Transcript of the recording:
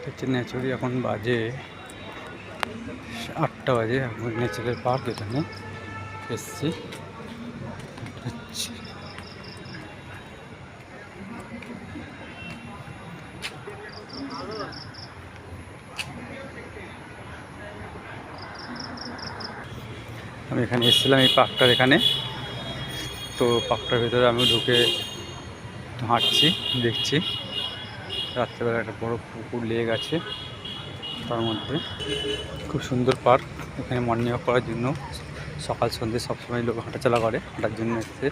হচ্ছে নেচুরি। এখন বাজে 8টা বাজে। এখন নেচারের পার্ক এখানে এসছি। আমি এখানে এসেছিলাম এই পার্কটার এখানে। তো পার্কটার ভিতরে আমি ঢুকে হাঁটছি, দেখছি। রাত্রেবেলা একটা বড় পুকুর লেক আছে, তার মধ্যে খুব সুন্দর পার্ক। এখানে মর্নিং ওয়াক করার জন্য সকাল সন্ধ্যে সবসময় লোক হাঁটাচলা করে, হাঁটার জন্য এসছে।